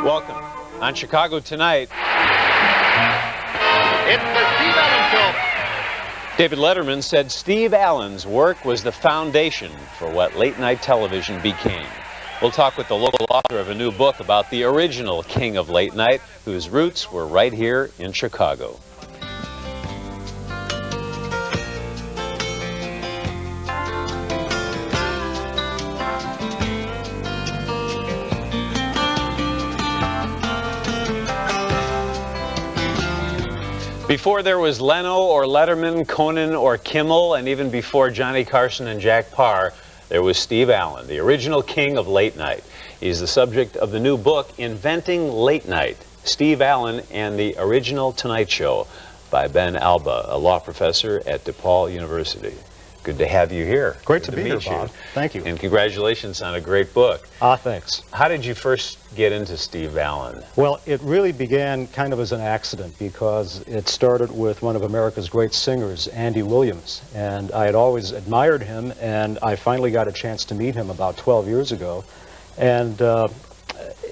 Welcome. On Chicago Tonight, it's the Steve Allen Show. David Letterman said Steve Allen's work was the foundation for what late-night television became. We'll talk with the local author of a new book about the original king of late night, whose roots were right here in Chicago. Before there was Leno or Letterman, Conan or Kimmel, and even before Johnny Carson and Jack Parr, there was Steve Allen, the original king of late night. He's the subject of the new book, Inventing Late Night, Steve Allen and the Original Tonight Show, by Ben Alba, a law professor at DePaul University. Good to have you here. Great to be here, Bob. Thank you. And congratulations on a great book. Thanks. How did you first get into Steve Allen? Well, it really began kind of as an accident because it started with one of America's great singers, Andy Williams. And I had always admired him, and I finally got a chance to meet him about 12 years ago. And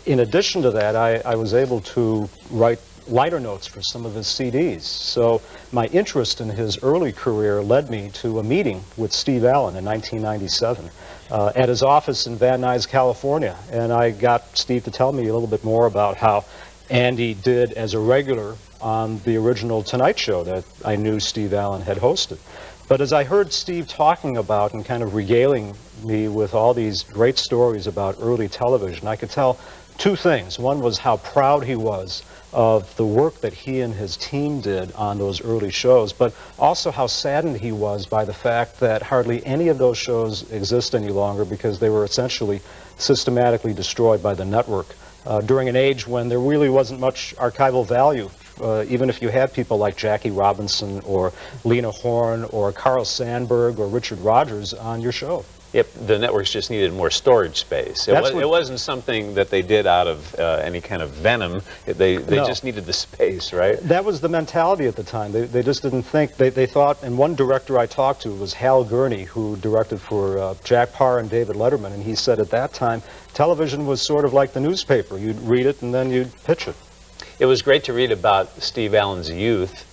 in addition to that, I was able to write liner notes for some of his CDs. So my interest in his early career led me to a meeting with Steve Allen in 1997 at his office in Van Nuys, California. And I got Steve to tell me a little bit more about how Andy did as a regular on the original Tonight Show that I knew Steve Allen had hosted. But as I heard Steve talking about and kind of regaling me with all these great stories about early television, I could tell two things. One was how proud he was of the work that he and his team did on those early shows, but also how saddened he was by the fact that hardly any of those shows exist any longer because they were essentially systematically destroyed by the network during an age when there really wasn't much archival value. Even if you had people like Jackie Robinson or Lena Horne or Carl Sandburg or Richard Rogers on your show. Yep, the networks just needed more storage space. It wasn't something that they did out of any kind of venom. They just needed the space, right? That was the mentality at the time. They just didn't think. They thought, and one director I talked to was Hal Gurney, who directed for Jack Parr and David Letterman, and he said at that time, television was sort of like the newspaper. You'd read it and then you'd pitch it. It was great to read about Steve Allen's youth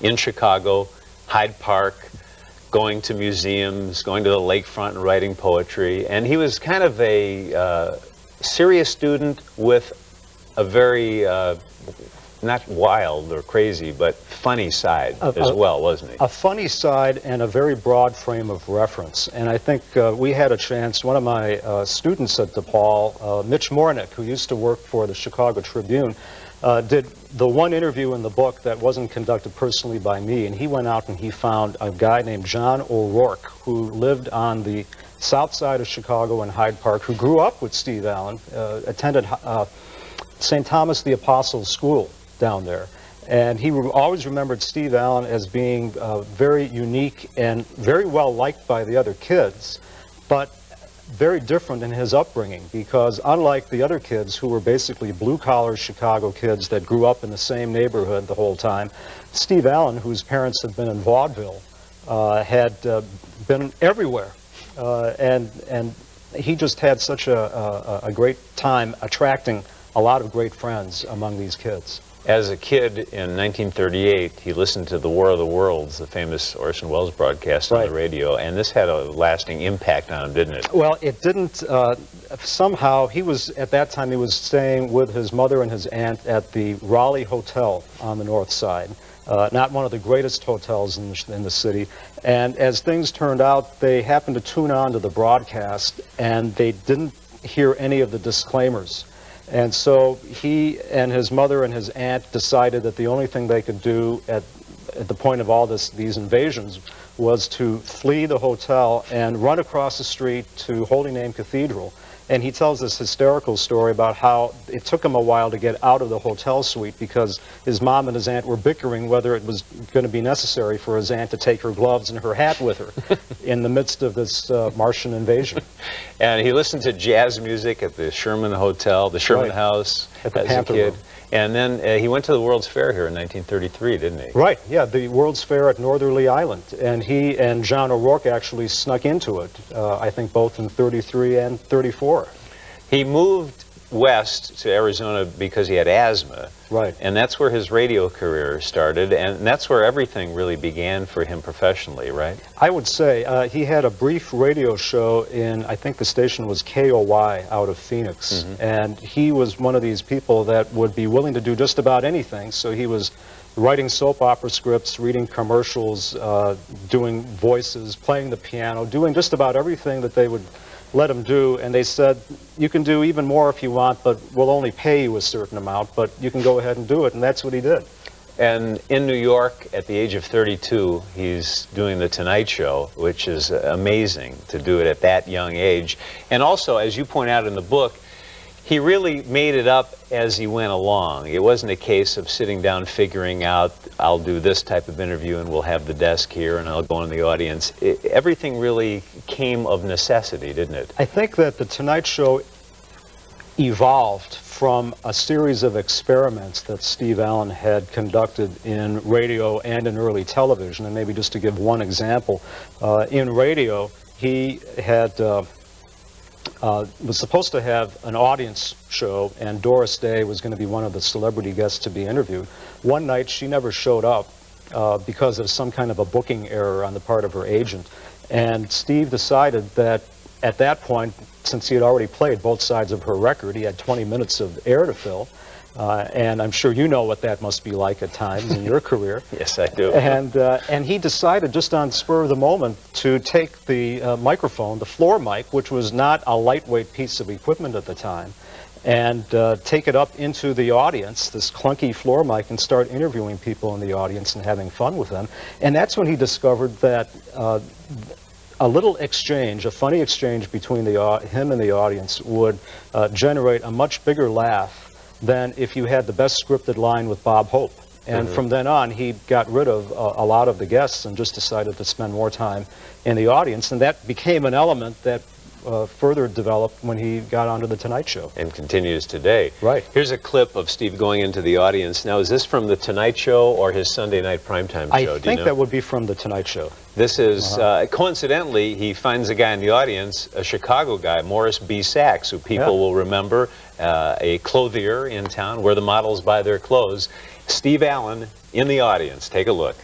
in Chicago, Hyde Park, going to museums, going to the lakefront and writing poetry. And he was kind of a serious student with a very, not wild or crazy, but funny side as well, wasn't he? A funny side and a very broad frame of reference. And I think we had a chance, one of my students at DePaul, Mitch Mornick, who used to work for the Chicago Tribune, did the one interview in the book that wasn't conducted personally by me, and he went out and he found a guy named John O'Rourke who lived on the south side of Chicago in Hyde Park, who grew up with Steve Allen, attended St. Thomas the Apostle's School down there. And he always remembered Steve Allen as being very unique and very well liked by the other kids, but very different in his upbringing, because unlike the other kids who were basically blue-collar Chicago kids that grew up in the same neighborhood the whole time, Steve Allen, whose parents had been in vaudeville, had been everywhere. And he just had such a great time attracting a lot of great friends among these kids. As a kid in 1938, he listened to The War of the Worlds, the famous Orson Welles broadcast on the radio, and this had a lasting impact on him, didn't it? Well, it didn't. Somehow, he was, at that time, he was staying with his mother and his aunt at the Raleigh Hotel on the north side. Not one of the greatest hotels in the city. And as things turned out, they happened to tune on to the broadcast, and they didn't hear any of the disclaimers. And so he and his mother and his aunt decided that the only thing they could do at the point of all these invasions was to flee the hotel and run across the street to Holy Name Cathedral. And he tells this hysterical story about how it took him a while to get out of the hotel suite because his mom and his aunt were bickering whether it was going to be necessary for his aunt to take her gloves and her hat with her in the midst of this Martian invasion. And he listened to jazz music at the Sherman Hotel, the Sherman House, at the as a kid. And then he went to the World's Fair here in 1933, didn't he? Right, yeah, the World's Fair at Northerly Island. And he and John O'Rourke actually snuck into it, I think both in 33 and 34. He moved west to Arizona because he had asthma. Right. And that's where his radio career started, and that's where everything really began for him professionally, right? I would say he had a brief radio show in, I think the station was KOY out of Phoenix, and he was one of these people that would be willing to do just about anything. So he was writing soap opera scripts, reading commercials, doing voices, playing the piano, doing just about everything that they would let him do, and they said, you can do even more if you want, but we'll only pay you a certain amount, but you can go ahead and do it, and that's what he did. And in New York, at the age of 32, he's doing The Tonight Show, which is amazing to do it at that young age. And also, as you point out in the book, he really made it up as he went along. It wasn't a case of sitting down figuring out, I'll do this type of interview and we'll have the desk here and I'll go in the audience. Everything really came of necessity, didn't it? I think that The Tonight Show evolved from a series of experiments that Steve Allen had conducted in radio and in early television. And maybe just to give one example, in radio, he had was supposed to have an audience show, and Doris Day was going to be one of the celebrity guests to be interviewed. One night, she never showed up because of some kind of a booking error on the part of her agent. And Steve decided that at that point, since he had already played both sides of her record, he had 20 minutes of air to fill. And I'm sure you know what that must be like at times in your career. Yes, I do. And he decided just on spur of the moment to take the microphone, the floor mic, which was not a lightweight piece of equipment at the time, and take it up into the audience, this clunky floor mic, and start interviewing people in the audience and having fun with them. And that's when he discovered that a little exchange, a funny exchange between him and the audience would generate a much bigger laugh than if you had the best scripted line with Bob Hope. And from then on, he got rid of a lot of the guests and just decided to spend more time in the audience. And that became an element that further developed when he got onto The Tonight Show. And continues today. Right. Here's a clip of Steve going into the audience. Now, is this from The Tonight Show or his Sunday night primetime show? I think that would be from The Tonight Show. This is, coincidentally, he finds a guy in the audience, a Chicago guy, Morris B. Sachs, who people will remember, a clothier in town where the models buy their clothes. Steve Allen in the audience. Take a look.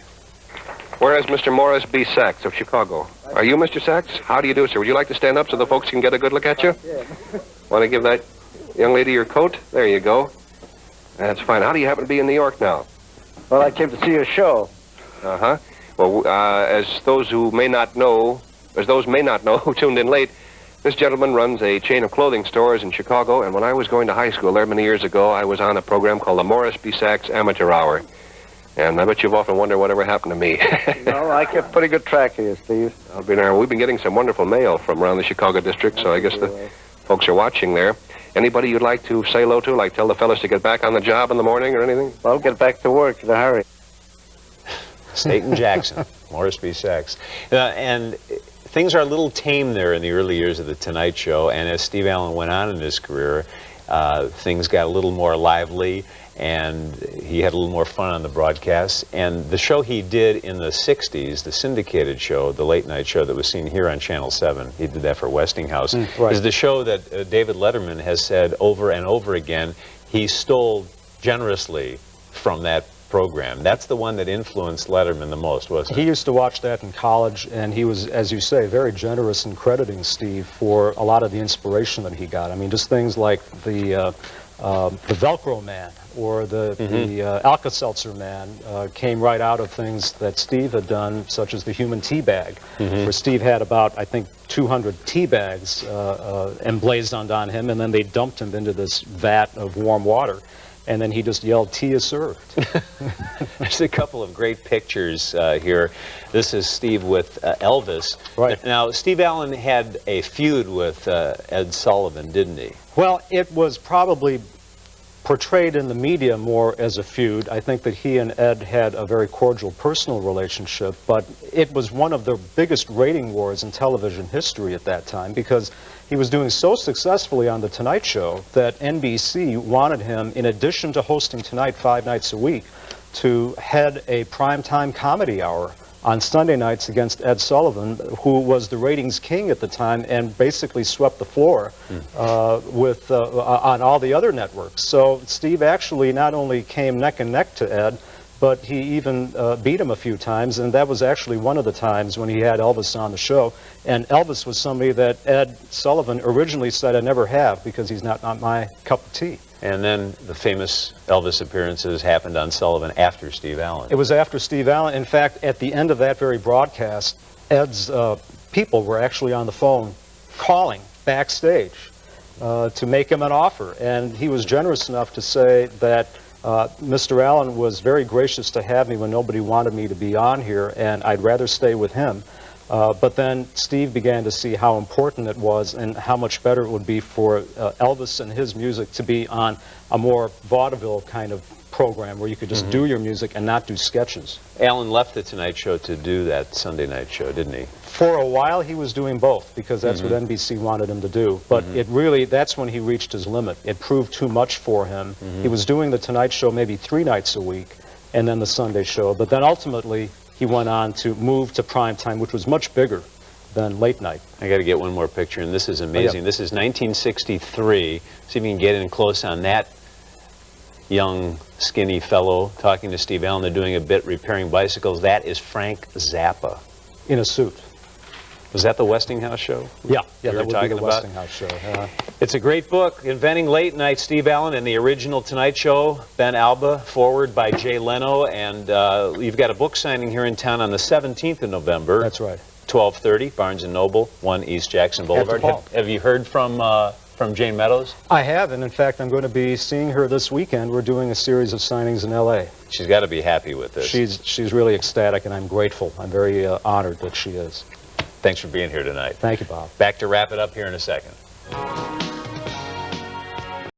Where is Mr. Morris B. Sachs of Chicago? Are you Mr. Sachs? How do you do, sir? Would you like to stand up so the folks can get a good look at you? Yeah. Want to give that young lady your coat? There you go. That's fine. How do you happen to be in New York now? Well, I came to see your show. Uh-huh. Well, as those may not know who tuned in late, this gentleman runs a chain of clothing stores in Chicago, and when I was going to high school there many years ago, I was on a program called the Morris B. Sachs Amateur Hour. And I bet you've often wondered whatever happened to me. No, I kept pretty good track of you, Steve. I'll be there. We've been getting some wonderful mail from around the Chicago district, so I guess the folks are watching there. Anybody you'd like to say hello to, like tell the fellas to get back on the job in the morning or anything? Well, get back to work in a hurry. Staten Jackson, Morris B. Sachs. And things are a little tame there in the early years of The Tonight Show, and as Steve Allen went on in his career, things got a little more lively, and he had a little more fun on the broadcasts. And the show he did in the 60s, the syndicated show, the late night show that was seen here on Channel 7, he did that for Westinghouse, is the show that David Letterman has said over and over again he stole generously from that program. That's the one that influenced Letterman the most, wasn't it? He used to watch that in college, and he was, as you say, very generous in crediting Steve for a lot of the inspiration that he got. I mean, just things like the Velcro Man or the Alka-Seltzer Man came right out of things that Steve had done, such as the human tea bag, where Steve had about, I think, 200 tea bags emblazoned on him, and then they dumped him into this vat of warm water. And then he just yelled, "Tea is served." There's a couple of great pictures here. This is Steve with Elvis. Right. Now, Steve Allen had a feud with Ed Sullivan, didn't he? Well, it was probably portrayed in the media more as a feud. I think that he and Ed had a very cordial personal relationship, but it was one of the biggest rating wars in television history at that time, because he was doing so successfully on The Tonight Show that NBC wanted him, in addition to hosting Tonight 5 nights a week, to head a primetime comedy hour on Sunday nights against Ed Sullivan, who was the ratings king at the time and basically swept the floor on all the other networks. So Steve actually not only came neck and neck to Ed, but he even beat him a few times, and that was actually one of the times when he had Elvis on the show. And Elvis was somebody that Ed Sullivan originally said, "I never have, because he's not my cup of tea." And then the famous Elvis appearances happened on Sullivan after Steve Allen. It was after Steve Allen. In fact, at the end of that very broadcast, Ed's people were actually on the phone calling backstage to make him an offer. And he was generous enough to say that Mr. Allen was very gracious to have me when nobody wanted me to be on here, and I'd rather stay with him. But then Steve began to see how important it was and how much better it would be for Elvis and his music to be on a more vaudeville kind of program where you could just do your music and not do sketches. Allen left the Tonight Show to do that Sunday night show, didn't he? For a while he was doing both, because that's what NBC wanted him to do. But it really, that's when he reached his limit. It proved too much for him. He was doing the Tonight Show maybe 3 nights a week, and then the Sunday show. But then ultimately he went on to move to prime time, which was much bigger than late night. I got to get one more picture, and this is amazing. This is 1963. See if you can get in close on that young, skinny fellow talking to Steve Allen. They're doing a bit repairing bicycles. That is Frank Zappa. In a suit. Was that the Westinghouse show? Yeah, You were that would be talking the about? Westinghouse show. It's a great book, Inventing Late Night, Steve Allen and the Original Tonight Show, Ben Alba, forward by Jay Leno, and you've got a book signing here in town on the 17th of November. That's right. 12:30, Barnes & Noble, 1 East Jackson Boulevard. Paul. Have you heard from Jane Meadows? I have, and in fact I'm going to be seeing her this weekend. We're doing a series of signings in LA. She's got to be happy with this. She's really ecstatic, and I'm grateful. I'm very honored that she is. Thanks for being here tonight. Thank you, Bob. Back to wrap it up here in a second.